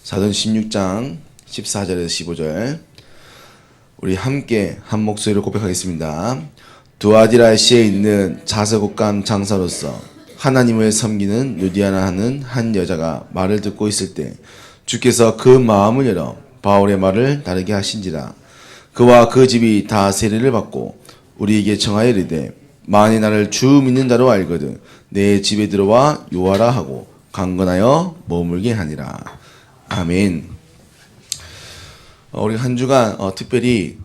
사도행 16장 14절에서 15절 우리 함께 한 목소리로 고백하겠습니다. 두아디라시에 있는 자서국감 장사로서 하나님을 섬기는 루디아나 하는 한 여자가 말을 듣고 있을 때 주께서 그 마음을 열어 바울의 말을 다르게 하신지라. 그와 그 집이 다 세례를 받고 우리에게 청하여 이르되 만일 나를 주 믿는 자로 알거든 내 집에 들어와 요하라 하고 강건하여 머물게 하니라. 아멘. 우리 한 주간 특별히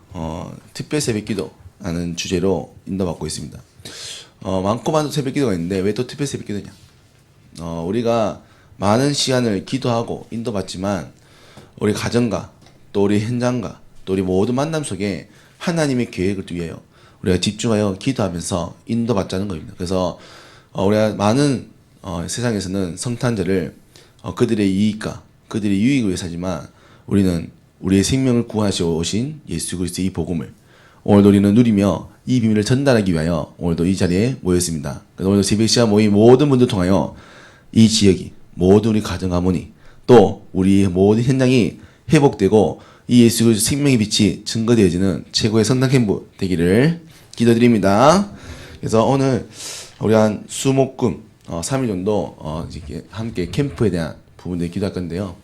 특별 새벽기도 하는 주제로 인도받고 있습니다. 많고 많은 새벽기도가 있는데 왜 또 특별 새벽기도냐? 우리가 많은 시간을 기도하고 인도받지만 우리 가정과 또 우리 현장과 또 우리 모든 만남 속에 하나님의 계획을 위하여 우리가 집중하여 기도하면서 인도받자는 겁니다. 그래서 우리가 많은 세상에서는 성탄절을 그들의 이익과 그들의 유익을 위해서 하지만 우리는 우리의 생명을 구하시어 오신 예수 그리스도의 이 복음을 오늘도 우리는 누리며 이 비밀을 전달하기 위하여 오늘도 이 자리에 모였습니다. 그래서 오늘도 새벽 시간 모인 모든 분들 통하여 이 지역이 모든 우리 가정 가문이 또 우리 모든 현장이 회복되고 이 예수 그리스도 생명의 빛이 증거되어지는 최고의 성당 캠프 되기를 기도드립니다. 그래서 오늘 우리 한 수목금 3일 정도 이렇게 함께 캠프에 대한 부분들 기도할 건데요.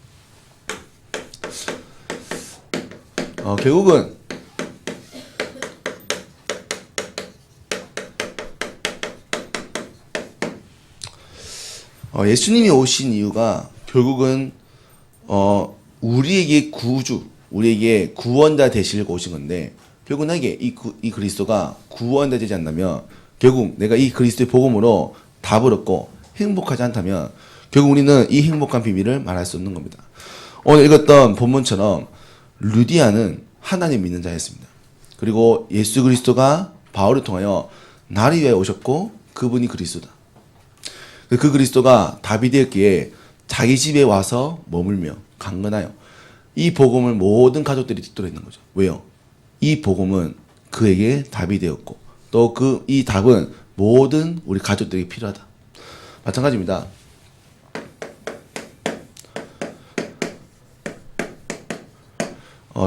결국은 예수님이 오신 이유가 결국은 우리에게 구주, 우리에게 구원자 되시려고 오신 건데 결국 나에게 이 그리스도가 구원자 되지 않다면 결국 내가 이 그리스도의 복음으로 답을 얻고 행복하지 않다면 결국 우리는 이 행복한 비밀을 말할 수 없는 겁니다. 오늘 읽었던 본문처럼 루디아는 하나님 믿는 자였습니다. 그리고 예수 그리스도가 바울을 통하여 나를 위하여 오셨고 그분이 그리스도다. 그 그리스도가 답이 되었기에 자기 집에 와서 머물며 강건하여 이 복음을 모든 가족들이 듣도록 했는 거죠. 왜요? 이 복음은 그에게 답이 되었고 또 이 답은 모든 우리 가족들에게 필요하다. 마찬가지입니다.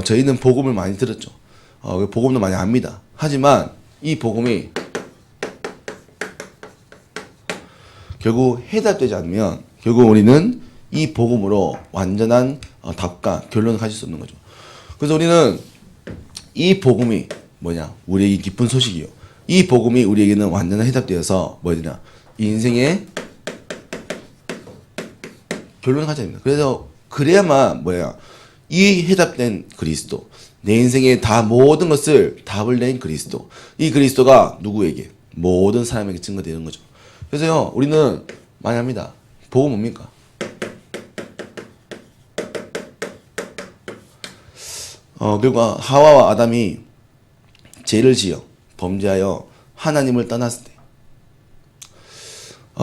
저희는 복음을 많이 들었죠. 복음도 많이 압니다. 하지만 이 복음이 결국 해답되지 않으면 결국 우리는 이 복음으로 완전한 답과 결론을 가질 수 없는 거죠. 그래서 우리는 이 복음이 뭐냐? 우리에게 기쁜 소식이요. 이 복음이 우리에게는 완전한 해답되어서 뭐냐? 인생의 결론을 가져야 됩니다. 그래서 그래야만 뭐야? 이 해답된 그리스도, 내 인생의 다 모든 것을 답을 낸 그리스도, 이 그리스도가 누구에게? 모든 사람에게 증거되는 거죠. 그래서요, 우리는 많이 합니다. 복음 뭡니까? 결국 하와와 아담이 죄를 지어 범죄하여 하나님을 떠났을 때,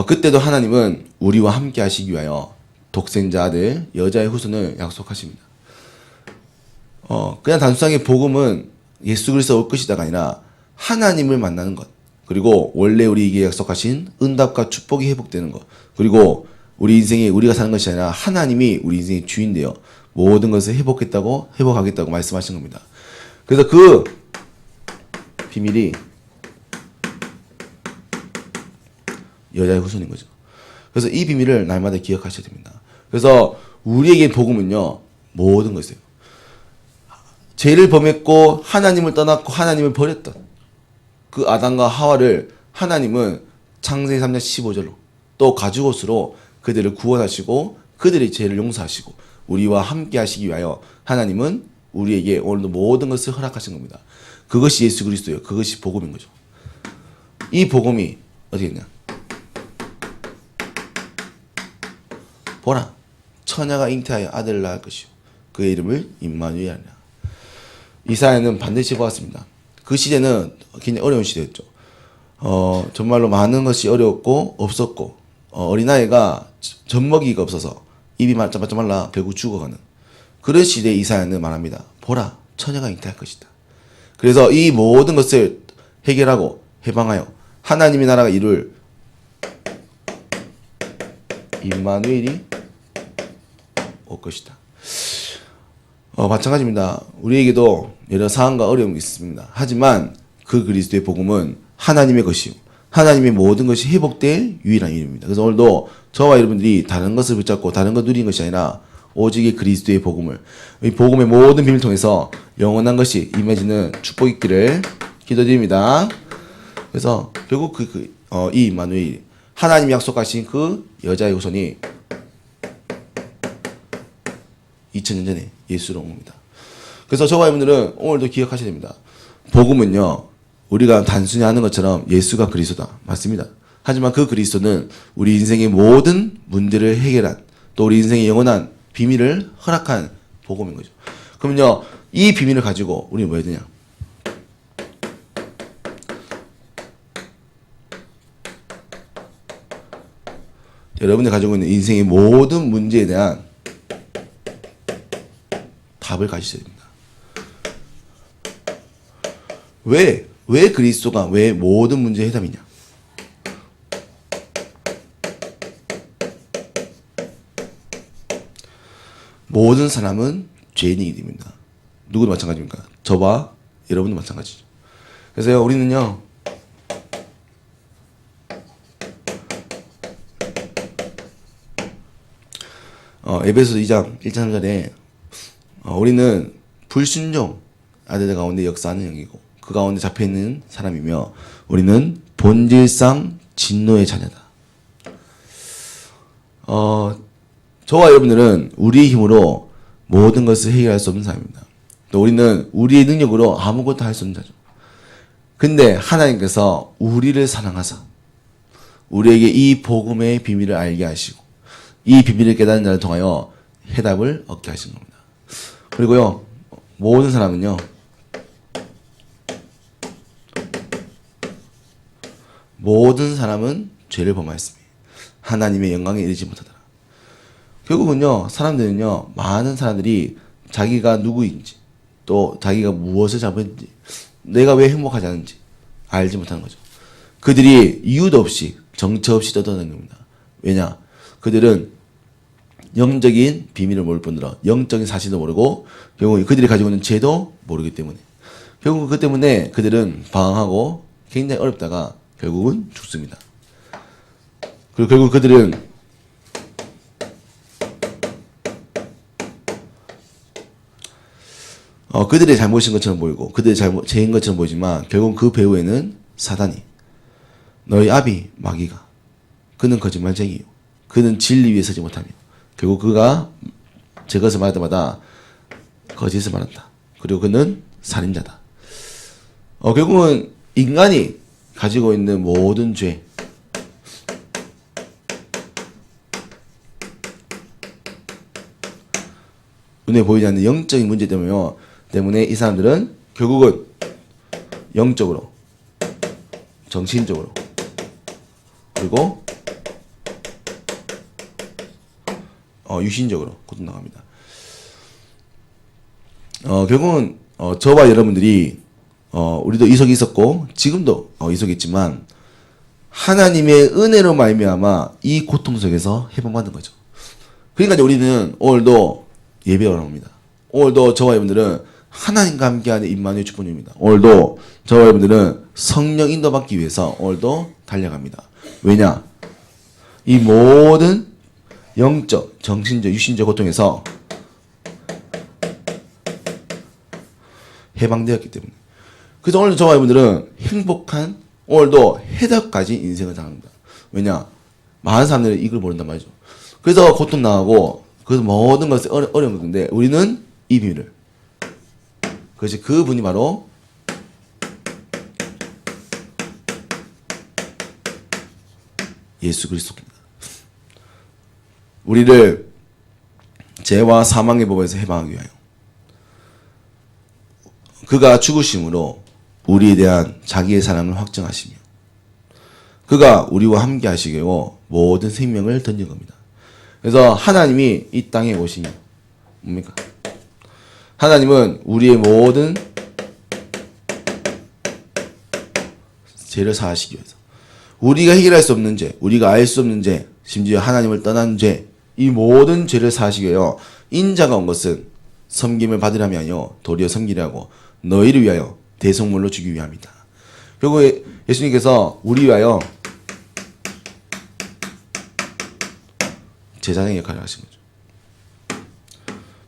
그때도 하나님은 우리와 함께 하시기 위하여 독생자 아들 여자의 후손을 약속하십니다. 그냥 단순하게 복음은 예수 그리스도 올 것이다가 아니라 하나님을 만나는 것, 그리고 원래 우리에게 약속하신 응답과 축복이 회복되는 것, 그리고 우리 인생에 우리가 사는 것이 아니라 하나님이 우리 인생의 주인 되어 모든 것을 회복하겠다고 말씀하신 겁니다. 그래서 그 비밀이 여자의 후손인 거죠. 그래서 이 비밀을 날마다 기억하셔야 됩니다. 그래서 우리에게 복음은요, 모든 것이에요. 죄를 범했고 하나님을 떠났고 하나님을 버렸던 그 아담과 하와를 하나님은 창세기 3장 15절로 또 가죽옷으로 그들을 구원하시고 그들의 죄를 용서하시고 우리와 함께 하시기 위하여 하나님은 우리에게 오늘도 모든 것을 허락하신 겁니다. 그것이 예수 그리스도예요. 그것이 복음인 거죠. 이 복음이 어떻게 했냐? 보라, 처녀가 잉태하여 아들을 낳을 것이요 그의 이름을 임마누엘 하리라. 이사야는 반드시 보았습니다. 그 시대는 굉장히 어려운 시대였죠. 정말로 많은 것이 어려웠고 없었고 어린아이가 젖먹이가 없어서 입이 말짱말짱 말라 결국 죽어가는 그런 시대에 이사야는 말합니다. 보라, 처녀가 잉태할 것이다. 그래서 이 모든 것을 해결하고 해방하여 하나님의 나라가 이룰 임마누엘이 올 것이다. 마찬가지입니다. 우리에게도 여러 상황과 어려움이 있습니다. 하지만 그 그리스도의 복음은 하나님의 것이요, 하나님의 모든 것이 회복될 유일한 이름입니다. 그래서 오늘도 저와 여러분들이 다른 것을 붙잡고 다른 것 누리는 것이 아니라 오직 그리스도의 복음을, 이 복음의 모든 비밀을 통해서 영원한 것이 임해지는 축복이 있기를 기도드립니다. 그래서 결국 이 임마누엘, 하나님이 약속하신 그 여자의 후손이 2000년 전에 예수로 온 겁니다. 그래서 저와 여러분들은 오늘도 기억하셔야 됩니다. 복음은요, 우리가 단순히 아는 것처럼 예수가 그리스도다, 맞습니다. 하지만 그 그리스도는 우리 인생의 모든 문제를 해결한, 또 우리 인생의 영원한 비밀을 허락한 복음인 거죠. 그러면요, 이 비밀을 가지고 우리는 뭐 해야 되냐? 여러분이 가지고 있는 인생의 모든 문제에 대한 답을 가지셔야 됩니다. 왜 그리스도가 왜 모든 문제의 해답이냐? 모든 사람은 죄인이기 때문입니다. 누구도 마찬가지입니까? 저와 여러분도 마찬가지죠. 그래서요, 우리는요, 에베소서 2장 1절 3절에 우리는 불순종 아들 가운데 역사하는 영이고 그 가운데 잡혀있는 사람이며 우리는 본질상 진노의 자녀다. 저와 여러분들은 우리의 힘으로 모든 것을 해결할 수 없는 사람입니다. 또 우리는 우리의 능력으로 아무것도 할 수 없는 자죠. 근데 하나님께서 우리를 사랑하사 우리에게 이 복음의 비밀을 알게 하시고 이 비밀을 깨닫는 자를 통하여 해답을 얻게 하신 겁니다. 그리고요, 모든 사람은요, 모든 사람은 죄를 범하였으며 하나님의 영광에 이르지 못하더라. 결국은요, 사람들은요, 많은 사람들이 자기가 누구인지, 또 자기가 무엇을 잡았는지, 내가 왜 행복하지 않은지 알지 못하는 거죠. 그들이 이유도 없이, 정처 없이 떠드는 겁니다. 왜냐? 그들은 영적인 비밀을 모를 뿐더러 영적인 사실도 모르고 결국 그들이 가지고 있는 죄도 모르기 때문에 결국 그 때문에 그들은 방황하고 굉장히 어렵다가 결국은 죽습니다. 그리고 결국 그들은 그들의 잘못인 것처럼 보이고 그들의 죄인 것처럼 보이지만 결국 그 배후에는 사단이, 너희 아비 마귀가, 그는 거짓말쟁이요, 그는 진리 위에 서지 못하며 결국 그가 제 것을 말할 때마다 거짓을 말한다. 그리고 그는 살인자다. 결국은 인간이 가지고 있는 모든 죄, 눈에 보이지 않는 영적인 문제 때문에 이 사람들은 결국은 영적으로, 정신적으로, 그리고 유신적으로 고통당합니다. 결국은 저와 여러분들이 우리도 이석이 있었고 지금도 이석이 있지만 하나님의 은혜로 말미암아 이 고통 속에서 해방받는 거죠. 그러니까 이제 우리는 오늘도 예배를 합니다. 오늘도 저와 여러분들은 하나님과 함께하는 임마누엘 축복입니다. 오늘도 저와 여러분들은 성령 인도받기 위해서 오늘도 달려갑니다. 왜냐? 이 모든 영적, 정신적, 유신적 고통에서 해방되었기 때문에. 그래서 오늘 저와 여러분들은 행복한, 오늘도 해답까지 인생을 살아갑니다. 왜냐? 많은 사람들이 이걸 모른단 말이죠. 그래서 고통 당하고, 그래서 모든 것이 어려운 건데, 우리는 이 비밀을. 그것이 그분이 바로 예수 그리스도입니다. 우리를 죄와 사망의 법에서 해방하기 위하여 그가 죽으심으로 우리에 대한 자기의 사랑을 확정하시며 그가 우리와 함께 하시고 모든 생명을 던진 겁니다. 그래서 하나님이 이 땅에 오시니 뭡니까? 하나님은 우리의 모든 죄를 사하시기 위해서 우리가 해결할 수 없는 죄, 우리가 알 수 없는 죄, 심지어 하나님을 떠난 죄, 이 모든 죄를 사하시기 위하여 인자가 온 것은 섬김을 받으려면 하여 도리어 섬기려 하고 너희를 위하여 대속물로 주기 위함이다. 결국 예수님께서 우리 위하여 제사장의 역할을 하신 거죠.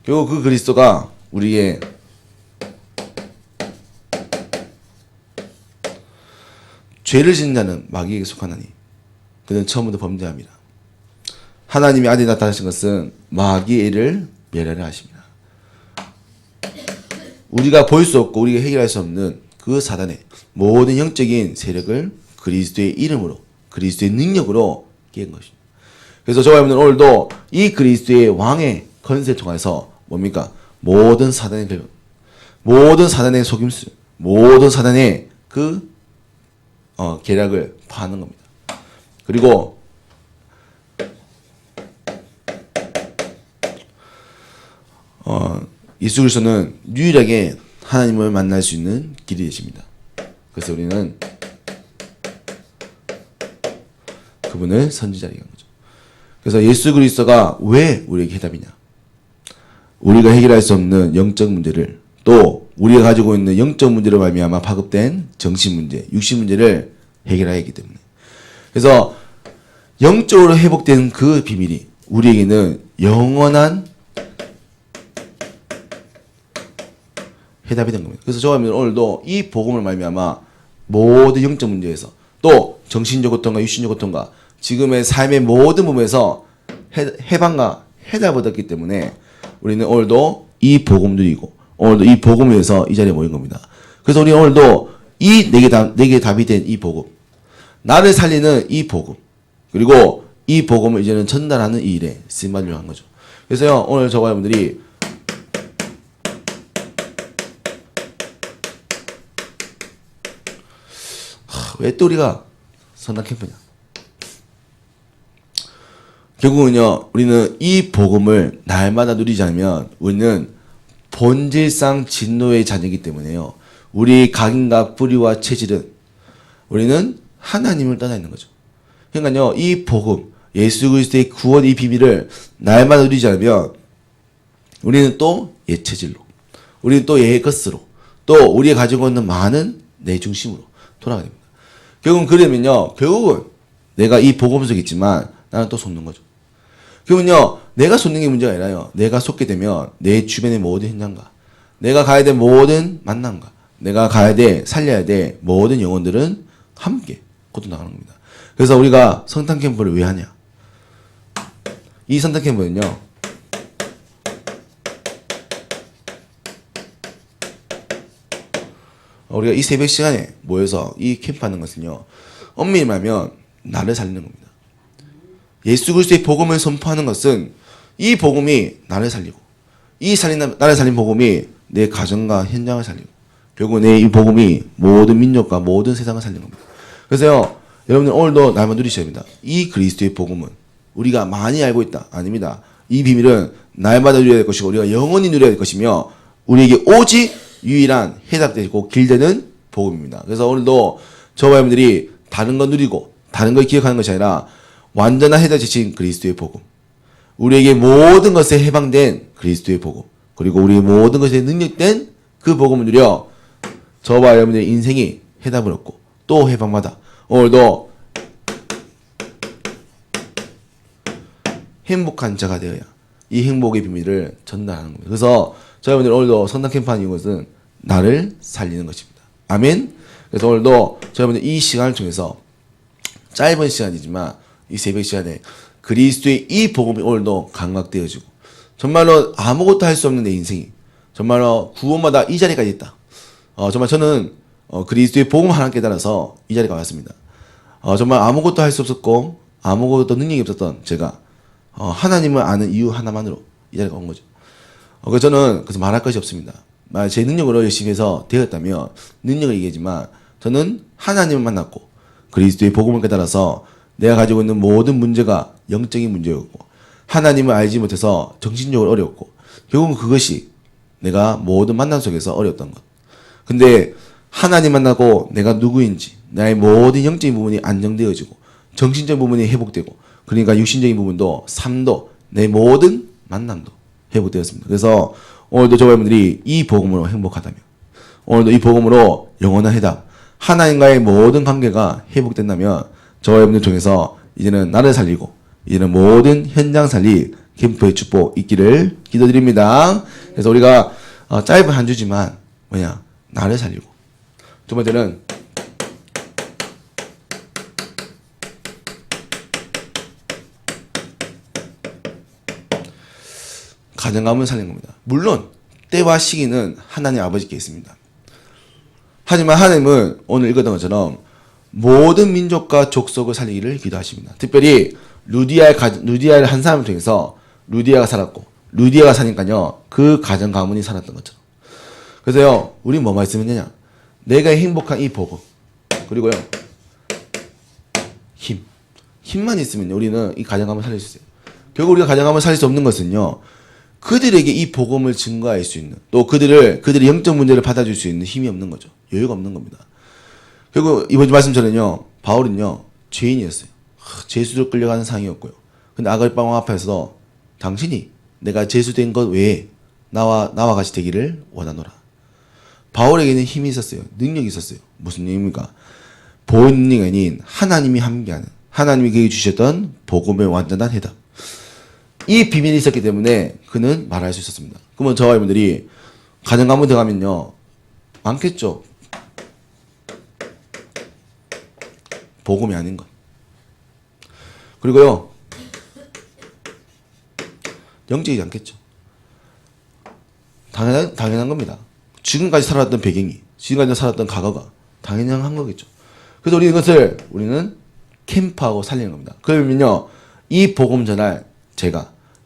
결국 그 그리스도가 우리의 죄를 짓는 자는 마귀에게 속하나니 그는 처음부터 범죄함이라. 하나님의 아들이 나타나신 것은 마귀의 일을 멸하려 하십니다. 우리가 볼 수 없고 우리가 해결할 수 없는 그 사단의 모든 영적인 세력을 그리스도의 이름으로 그리스도의 능력으로 깬 것입니다. 그래서 저와 여러분들 오늘도 이 그리스도의 왕의 건세를 통해서 뭡니까? 모든 사단의 속임수, 모든 사단의 그 계략을 파는 겁니다. 그리고 예수 그리스도는 유일하게 하나님을 만날 수 있는 길이 되십니다. 그래서 우리는 그분을 선지자라고 하는 거죠. 그래서 예수 그리스도가 왜 우리에게 해답이냐? 우리가 해결할 수 없는 영적 문제를, 또 우리가 가지고 있는 영적 문제로 말미암아 파급된 정신 문제, 육신 문제를 해결해야 하기 때문에. 그래서 영적으로 회복된 그 비밀이 우리에게는 영원한 해답이 된 겁니다. 그래서 저와 오늘도 이 복음을 말미암아 모든 영적 문제에서, 또 정신적 고통과 육신적 고통과 지금의 삶의 모든 부분에서 해방과 해답을 얻었기 때문에 우리는 오늘도 이 복음 누리고 오늘도 이 복음을 위해서 이 자리에 모인 겁니다. 그래서 우리 오늘도 이 내게 답이 된 이 복음, 나를 살리는 이 복음, 그리고 이 복음을 이제는 전달하는 이 일에 쓰임받으려 한 거죠. 그래서요, 오늘 저와 여러분들이 왜 또 우리가 선당 캠프냐? 결국은요, 우리는 이 복음을 날마다 누리지 않으면 우리는 본질상 진노의 자녀이기 때문에요. 우리 각인과 뿌리와 체질은 우리는 하나님을 떠나 있는 거죠. 그러니까요, 이 복음, 예수 그리스도의 구원 이 비밀을 날마다 누리지 않으면 우리는 또 옛 체질로, 우리는 또 옛 것으로, 또 우리가 가지고 있는 많은 내 중심으로 돌아가게 됩니다. 결국은 그러면요, 결국은 내가 이 복음 속에 있지만 나는 또 속는 거죠. 결국은요, 내가 속는 게 문제가 아니라요, 내가 속게 되면 내 주변의 모든 현장과 내가 가야 될 모든 만남과 내가 가야 돼, 살려야 돼 모든 영혼들은 함께 고통당하는 겁니다. 그래서 우리가 성탄 캠프를 왜 하냐? 이 성탄 캠프는요, 우리가 이 새벽 시간에 모여서 이 캠프하는 것은요, 엄밀히 말하면 나를 살리는 겁니다. 예수 그리스도의 복음을 선포하는 것은 이 복음이 나를 살리고, 나를 살린 복음이 내 가정과 현장을 살리고, 결국 내 이 복음이 모든 민족과 모든 세상을 살리는 겁니다. 그래서요, 여러분들 오늘도 날만 누리셔야 됩니다. 이 그리스도의 복음은 우리가 많이 알고 있다. 아닙니다. 이 비밀은 날마다 누려야 될 것이고 우리가 영원히 누려야 될 것이며 우리에게 오직 유일한 해답되고 길되는 복음입니다. 그래서 오늘도 저와 여러분들이 다른 거 누리고 다른 걸 기억하는 것이 아니라 완전한 해답이신 그리스도의 복음, 우리에게 모든 것에 해방된 그리스도의 복음, 그리고 우리의 모든 것에 능력된 그 복음을 누려 저와 여러분들의 인생이 해답을 얻고 또 해방받아 오늘도 행복한 자가 되어야 이 행복의 비밀을 전달하는 겁니다. 그래서 저희 여러분들 오늘도 성당 캠프하는 이것은 나를 살리는 것입니다. 아멘. 그래서 오늘도 저희 여러분들 이 시간을 통해서 짧은 시간이지만 이 새벽 시간에 그리스도의 이 복음이 오늘도 감각되어지고 정말로 아무것도 할 수 없는 내 인생이 정말로 구원마다 이 자리까지 있다. 정말 저는 그리스도의 복음 하나 깨달아서 이 자리가 왔습니다. 정말 아무것도 할 수 없었고 아무것도 능력이 없었던 제가 하나님을 아는 이유 하나만으로 이 자리가 온 거죠. 그래서 저는 그래서 말할 것이 없습니다. 제 능력으로 열심히 해서 되었다면 능력을 얘기하지만 저는 하나님을 만났고 그리스도의 복음을 깨달아서 내가 가지고 있는 모든 문제가 영적인 문제였고 하나님을 알지 못해서 정신적으로 어려웠고 결국은 그것이 내가 모든 만남 속에서 어려웠던 것. 근데 하나님 만나고 내가 누구인지 나의 모든 영적인 부분이 안정되어지고 정신적인 부분이 회복되고 그러니까 육신적인 부분도 삶도 내 모든 만남도 회복되었습니다. 그래서 오늘도 저와 여러분들이 이 복음으로 행복하다면, 오늘도 이 복음으로 영원한 해답, 하나님과의 모든 관계가 회복된다면 저와 여러분들 통해서 이제는 나를 살리고 이제는 모든 현장 살리 캠프의 축복 있기를 기도드립니다. 그래서 우리가 짧은 한 주지만 나를 살리고, 두 번째는 가정감을 살리는 겁니다. 물론 때와 시기는 하나님 아버지께 있습니다. 하지만 하나님은 오늘 읽었던 것처럼 모든 민족과 족속을 살리기를 기도하십니다. 특별히 루디아의 한 사람을 통해서 루디아가 살았고, 루디아가 사니까요 그 가정 가문이 살았던 것처럼. 그래서요 우리 뭐만 있으면 되냐? 내가 행복한 이 복음, 그리고요 힘만 있으면 우리는 이 가정 가문을 살릴 수 있어요. 결국 우리가 가정 가문을 살릴 수 없는 것은요, 그들에게 이 복음을 증거할 수 있는, 또 그들의 영적 문제를 받아줄 수 있는 힘이 없는 거죠. 여유가 없는 겁니다. 결국 이번 주 말씀처럼요, 바울은요 죄인이었어요. 죄수로 끌려가는 상이었고요. 근데 아글빵 왕 앞에서 당신이 내가 죄수된 것 외에 나와 같이 되기를 원하노라. 바울에게는 힘이 있었어요. 능력이 있었어요. 무슨 능력입니까? 본능이 아닌 하나님이 함께하는, 하나님이 그에게 주셨던 복음의 완전한 해답. 이 비밀이 있었기 때문에 그는 말할 수 있었습니다. 그러면 저와 여러분들이 가정 가문 들어가면요 많겠죠. 복음이 아닌 것. 그리고요 영적이지 않겠죠. 당연한 겁니다. 지금까지 살아왔던 배경이, 지금까지 살아왔던 과거가 당연한 거겠죠. 그래서 우리는 캠프하고 살리는 겁니다. 그러면요 이 복음 전할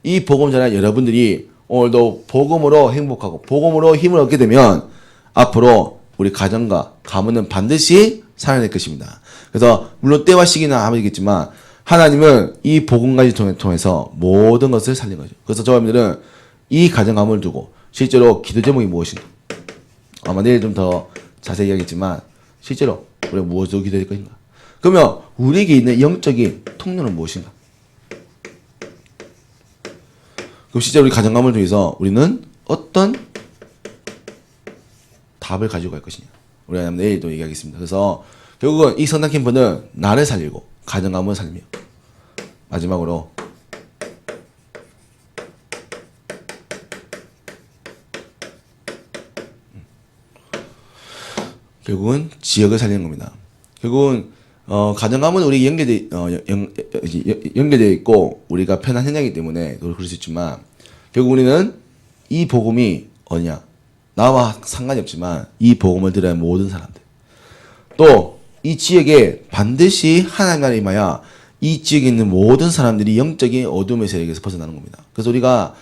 이 복음 전할 여러분들이 오늘도 복음으로 행복하고 복음으로 힘을 얻게 되면 앞으로 우리 가정과 가문은 반드시 살아낼 것입니다. 그래서 물론 때와 시기는 아무리겠지만 하나님은 이 복음까지 통해서 모든 것을 살린 거죠. 그래서 저희들은 이 가정 가문을 두고 실제로 기도 제목이 무엇인가, 아마 내일 좀 더 자세히 이야기했지만 실제로 우리가 무엇으로 기도할 것인가, 그러면 우리에게 있는 영적인 통로는 무엇인가, 그럼 실제로 우리 가정 가문을 통해서 우리는 어떤 답을 가지고 갈 것이냐, 우리가 내일도 얘기하겠습니다. 그래서 결국은 이 성당 캠프는 나를 살리고 가정 가문을 살리며, 마지막으로 결국은 지역을 살리는 겁니다. 결국은 가정 가문은 우리 연계되어 있고 우리가 편한 현장이기 때문에 그럴 수 있지만, 결국 우리는 이 복음이 어디냐, 나와 상관이 없지만 이 복음을 들어야 하는 모든 사람들, 또 이 지역에 반드시 하나님을 임하여 이 지역에 있는 모든 사람들이 영적인 어둠의 세력에서 벗어나는 겁니다. 그래서 우리가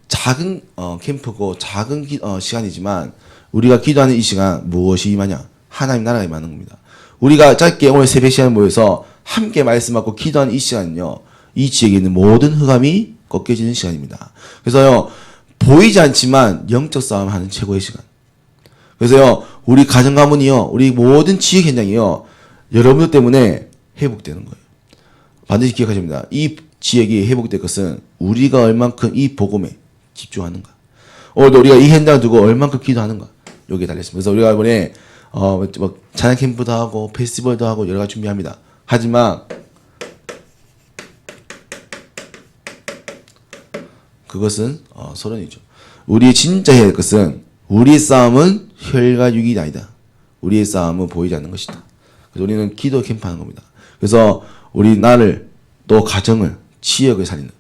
작은 캠프고 작은 시간이지만 우리가 기도하는 이 시간 무엇이 임하냐? 하나님 나라가 임하는 겁니다. 우리가 짧게 오늘 새벽 시간에 모여서 함께 말씀 받고 기도하는 이 시간은요, 이 지역에 있는 모든 흑암이 꺾여지는 시간입니다. 그래서요 보이지 않지만 영적 싸움 하는 최고의 시간. 그래서요 우리 가정 가문이요, 우리 모든 지역 현장이요 여러분들 때문에 회복되는 거예요. 반드시 기억하십니다. 이 지역이 회복될 것은 우리가 얼만큼 이 복음에 집중하는가, 오늘도 우리가 이 현장을 두고 얼만큼 기도하는가, 여기에 달렸습니다. 그래서 우리가 이번에 찬양 캠프도 하고 페스티벌도 하고 여러 가지 준비합니다. 하지만 그것은 소론이죠. 우리 진짜 해야 할 것은 우리의 싸움은 혈과 육이 아니다. 우리의 싸움은 보이지 않는 것이다. 그래서 우리는 기도 캠프하는 겁니다. 그래서 우리 나를, 또 가정을, 지역을 살리는.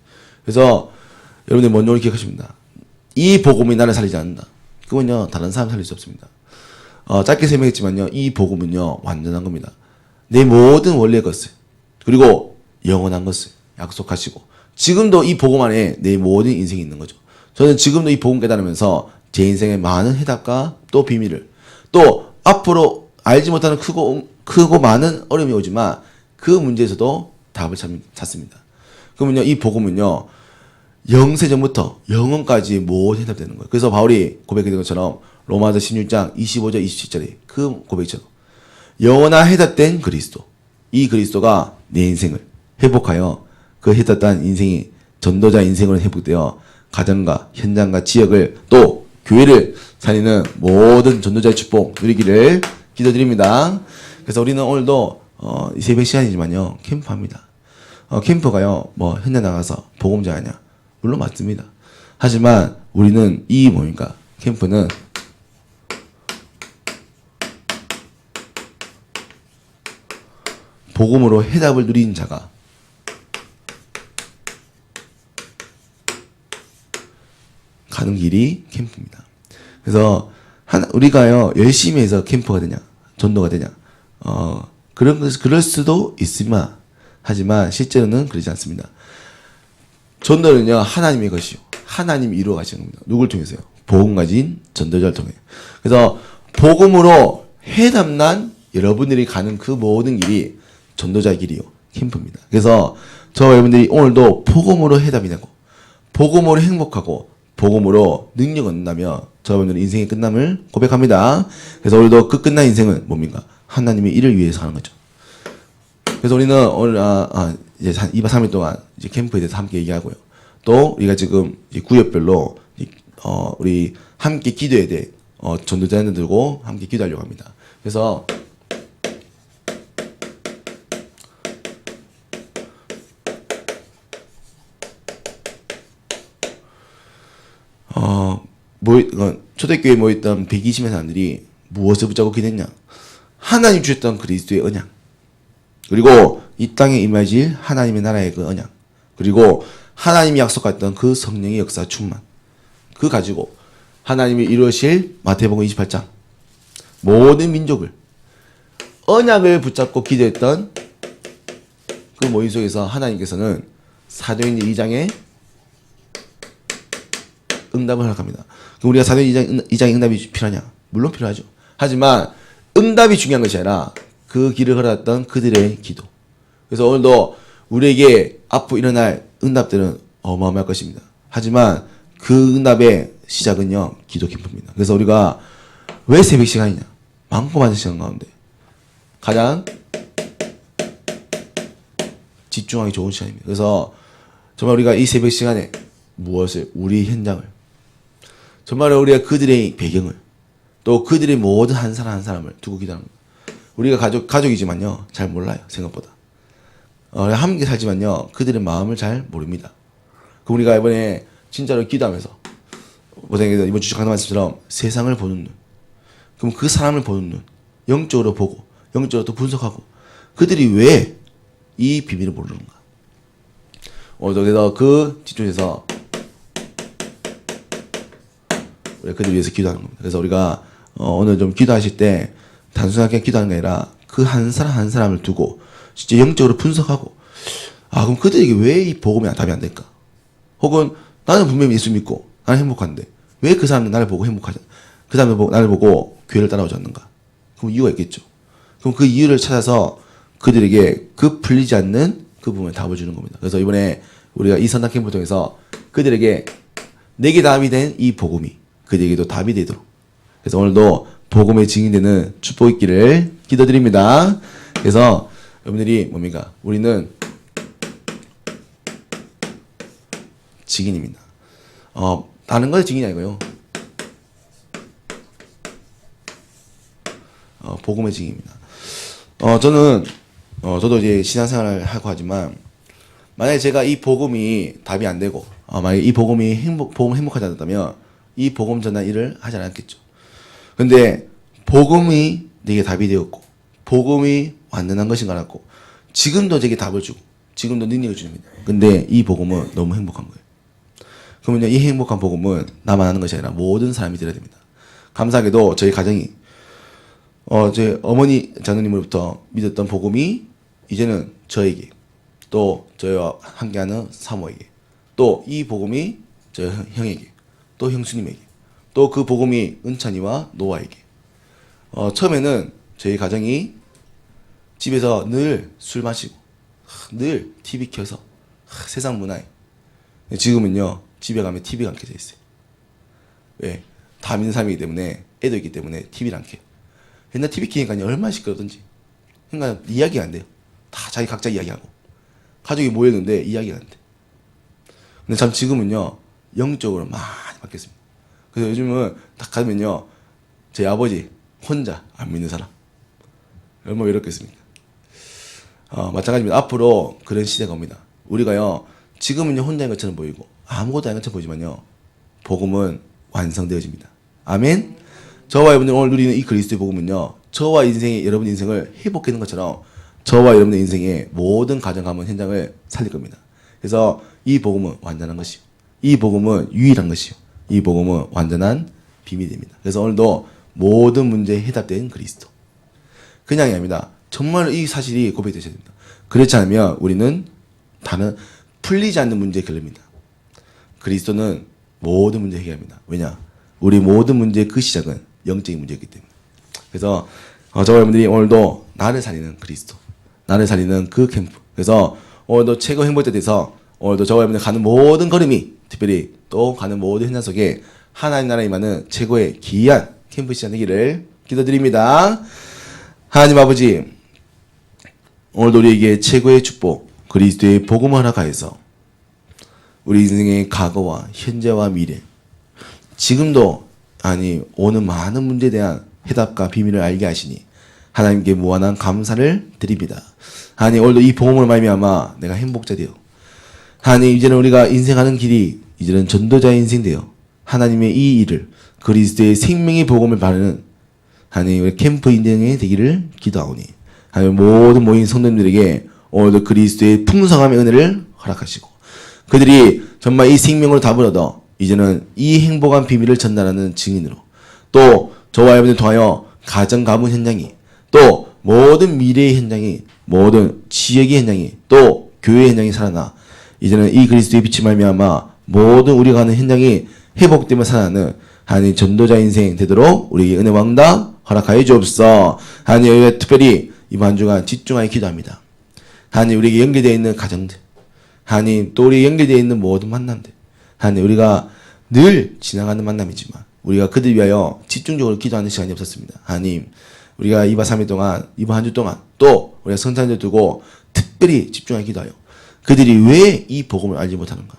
그래서 여러분들 먼저 기억하십니다. 이 복음이 나를 살리지 않는다. 그건요 다른 사람 살릴 수 없습니다. 짧게 설명했지만요 이 복음은요 완전한 겁니다. 내 모든 원래 것을, 그리고 영원한 것을 약속하시고, 지금도 이 복음 안에 내 모든 인생이 있는 거죠. 저는 지금도 이 복음 깨달으면서 제 인생의 많은 해답과 또 비밀을, 또 앞으로 알지 못하는 크고 많은 어려움이 오지만 그 문제에서도 답을 찾습니다. 그러면요 이 복음은요 영세전부터 영원까지 모든 해답되는 거예요. 그래서 바울이 고백했던 것처럼 로마서 16장 25절 27절에 그 고백처럼 영원한 해답된 그리스도, 이 그리스도가 내 인생을 회복하여 그 해답된 인생이 전도자 인생으로 회복되어 가정과 현장과 지역을 또 교회를 살리는 모든 전도자의 축복 누리기를 기도드립니다. 그래서 우리는 오늘도 이 새벽 시간이지만요 캠프합니다. 캠프가요 뭐 현장 나가서 복음자냐 물론 맞습니다. 하지만 우리는 이 뭡니까 캠프는 복음으로 해답을 누린 자가 가는 길이 캠프입니다. 그래서 우리가요 열심히 해서 캠프가 되냐 전도가 되냐 그럴 수도 있지만 하지만 실제로는 그러지 않습니다. 전도는요 하나님의 것이요 하나님이 이루어 가시는 겁니다. 누굴 통해서요? 복음 가진 전도자를 통해. 그래서 복음으로 해답난 여러분들이 가는 그 모든 길이 전도자의 길이요 캠프입니다. 그래서 저 여러분들이 오늘도 복음으로 해답이 되고 복음으로 행복하고 복음으로 능력 얻는다면 저분들은 인생의 끝남을 고백합니다. 그래서 오늘도 그 끝난 인생은 뭡니까? 하나님의 일을 위해서 하는 거죠. 그래서 우리는 오늘 이제 한 2박 3일 동안 이제 캠프에 대해서 함께 얘기하고요. 또 우리가 지금 구역별로 우리 함께 기도에 대해 전도자들 들고 함께 기도하려고 합니다. 그래서 초대교회에 모였던 120의 사람들이 무엇을 붙잡고 기도했냐? 하나님 주셨던 그리스도의 언약, 그리고 이 땅에 임하실 하나님의 나라의 그 언약, 그리고 하나님이 약속했던 그 성령의 역사 충만, 그 가지고 하나님이 이루실 마태복음 28장 모든 민족을 언약을 붙잡고 기도했던 그 모임 속에서 하나님께서는 사도행전 2장에 응답을 허락합니다. 그럼 우리가 사도행전 2장의 응답이 필요하냐? 물론 필요하죠. 하지만 응답이 중요한 것이 아니라 그 길을 걸어왔던 그들의 기도. 그래서 오늘도 우리에게 앞으로 일어날 응답들은 어마어마할 것입니다. 하지만 그 응답의 시작은요 기도 캠프입니다. 그래서 우리가 왜 새벽 시간이냐? 많고 많은 시간 가운데 가장 집중하기 좋은 시간입니다. 그래서 정말 우리가 이 새벽 시간에 무엇을 우리 현장을 정말 우리가 그들의 배경을 또 그들의 모든 한 사람 한 사람을 두고 기도합니다. 우리가 가족이지만요 잘 몰라요 생각보다. 함께 살지만요 그들의 마음을 잘 모릅니다. 그럼 우리가 이번에 진짜로 기도하면서 보생에서 이번 주식 강단 말씀처럼 세상을 보는 눈, 그럼 그 사람을 보는 눈, 영적으로 보고 영적으로 또 분석하고 그들이 왜 이 비밀을 모르는가. 그래서 그 집중해서 그들 위해서 기도하는 겁니다. 그래서 우리가 오늘 좀 기도하실 때 단순하게 기도하는 게 아니라 그 한 사람 한 사람을 두고 진짜 영적으로 분석하고 그럼 그들에게 왜 이 복음이 답이 안 될까? 혹은 나는 분명히 예수 믿고 나는 행복한데 왜 그 사람은 나를 보고 행복하지? 그 사람은 나를 보고 교회를 따라오지 않는가? 그럼 이유가 있겠죠. 그럼 그 이유를 찾아서 그들에게 그 풀리지 않는 그 부분에 답을 주는 겁니다. 그래서 이번에 우리가 이 선당 캠프를 통해서 그들에게 내게 답이 된 이 복음이 그들에게도 답이 되도록, 그래서 오늘도 복음의 증인되는 축복 있기를 기도드립니다. 그래서 여러분들이 뭡니까? 우리는 증인입니다. 다른 것의 증인이 아니고요. 복음의 증인입니다. 저도 이제 신앙생활을 하고 하지만 만약에 제가 이 복음이 답이 안 되고 만약에 이 복음이 복음 행복하지 않았다면 이 복음 전한 일을 하지 않았겠죠. 근데 복음이 내게 답이 되었고 복음이 완전한 것인 걸 알았고 지금도 제게 답을 주고 지금도 능력을 줍니다. 근데 이 복음은 너무 행복한 거예요. 그러면 이 행복한 복음은 나만 아는 것이 아니라 모든 사람이 들어야 됩니다. 감사하게도 저희 가정이 제 어머니 장로님으로부터 믿었던 복음이 이제는 저에게 또 저희와 함께하는 사모에게 또 이 복음이 저 형에게 또 형수님에게 또 그 복음이 은찬이와 노아에게 처음에는 저희 가정이 집에서 늘 술 마시고 늘 TV 켜서 세상 문화에 지금은요 집에 가면 TV가 안 켜져 있어요. 왜? 다 믿는 사람이기 때문에 애도 있기 때문에 TV를 안 켜요. 옛날 TV 키니까 얼마나 시끄럽던지. 그러니까 이야기가 안 돼요. 다 자기 각자 이야기하고 가족이 모였는데 이야기가 안 돼. 근데 참 지금은요 영적으로 많이 바뀌었습니다. 그래서 요즘은 딱 가면요, 제 아버지 혼자 안 믿는 사람 얼마나 외롭겠습니까? 마찬가지입니다. 앞으로 그런 시대가 옵니다. 우리가요, 지금은요 혼자인 것처럼 보이고 아무것도 아닌 것처럼 보이지만요, 복음은 완성되어집니다. 아멘. 저와 여러분들 오늘 누리는 이 그리스도의 복음은요, 저와 인생의 여러분 인생을 회복하는 것처럼 저와 여러분의 인생의 모든 가정 가문 현장을 살릴 겁니다. 그래서 이 복음은 완전한 것이요, 이 복음은 유일한 것이요, 이 복음은 완전한 비밀입니다. 그래서 오늘도 모든 문제에 해답된 그리스도, 그냥이 아닙니다. 정말 이 사실이 고백되셔야 됩니다. 그렇지 않으면 우리는 다른 풀리지 않는 문제에 걸립니다. 그리스도는 모든 문제 해결합니다. 왜냐? 우리 모든 문제의 그 시작은 영적인 문제이기 때문에. 그래서 저와 여러분들이 오늘도 나를 살리는 그리스도, 나를 살리는 그 캠프. 그래서 오늘도 최고 행복자 돼서 오늘도 저와 여러분들 가는 모든 걸음이, 특별히 또 가는 모든 현장 속에 하나님 나라에 임하는 최고의 귀한 캠프 시간 되기를 기도드립니다. 하나님 아버지, 오늘도 우리에게 최고의 축복, 그리스도의 복음을 허락하여서 우리 인생의 과거와 현재와 미래, 지금도 오는 많은 문제에 대한 해답과 비밀을 알게 하시니 하나님께 무한한 감사를 드립니다. 하나님, 오늘도 이 복음을 말미암아 내가 행복자 되어, 하나님 이제는 우리가 인생하는 길이 이제는 전도자의 인생 되어 하나님의 이 일을, 그리스도의 생명의 복음을 바르는 하나님 우리 캠프 인생이 되기를 기도하오니, 하나님 모든 모인 성도님들에게 오늘도 그리스도의 풍성함의 은혜를 허락하시고, 그들이 정말 이 생명으로 답을 얻어 이제는 이 행복한 비밀을 전달하는 증인으로, 또 저와 여러분들 통하여 가정 가문 현장이, 또 모든 미래의 현장이, 모든 지역의 현장이, 또 교회의 현장이 살아나 이제는 이 그리스도의 빛이 말미암아 모든 우리가 가는 현장이 회복되며 살아나는 하나님 전도자 인생 되도록 우리에게 은혜 왕답 허락하여 주옵소서. 하나님, 우리가 특별히 이번 주간 집중하여 기도합니다. 하나님, 우리에게 연결되어 있는 가정들, 하나님, 또 우리에게 연결되어 있는 모든 만남들, 하나님, 우리가 늘 지나가는 만남이지만 우리가 그들 위하여 집중적으로 기도하는 시간이 없었습니다. 하나님, 우리가 이번 3일 동안, 이번 한 주 동안 또 우리가 성탄절 두고 특별히 집중하여 기도하여 그들이 왜 이 복음을 알지 못하는가?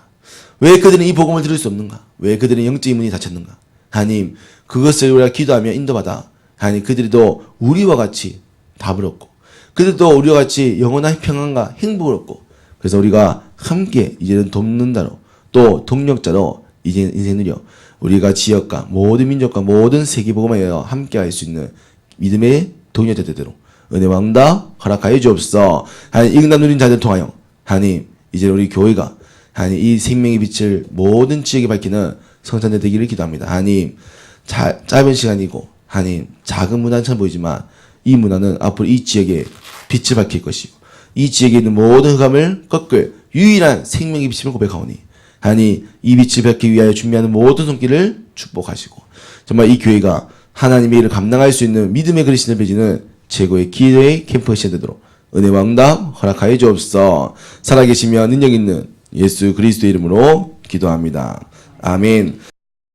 왜 그들은 이 복음을 들을 수 없는가? 왜 그들은 영적인 문이 닫혔는가? 하나님, 그것을 우리가 기도하며 인도받아 하나님, 그들도 우리와 같이 답을 얻고, 그들도 우리와 같이 영원한 평안과 행복을 얻고, 그래서 우리가 함께 이제는 돕는다로, 또 동력자로 이제 인생 누려 우리가 지역과 모든 민족과 모든 세계 복음하여 함께 할 수 있는 믿음의 동력자 되도록 은혜 왕답 허락하여 주옵소서. 하나님, 이근담 누린 자들 통하여 하나님, 이제 우리 교회가 하나님 이 생명의 빛을 모든 지역에 밝히는 성탄절 되기를 기도합니다. 하나님, 짧은 시간이고 하나님 작은 문화처럼 보이지만 이 문화는 앞으로 이 지역에 빛을 밝힐 것이고, 이 지역에 있는 모든 흑암을 꺾을 유일한 생명의 빛임을 고백하오니, 하나님 이 빛을 밝히기 위하여 준비하는 모든 손길을 축복하시고, 정말 이 교회가 하나님의 일을 감당할 수 있는 믿음의 그리스도를 빚는 최고의 기도의 캠프 시간 되도록 은혜 왕답 허락하여 주옵소서. 살아계시며 능력 있는 예수 그리스도의 이름으로 기도합니다. 아멘.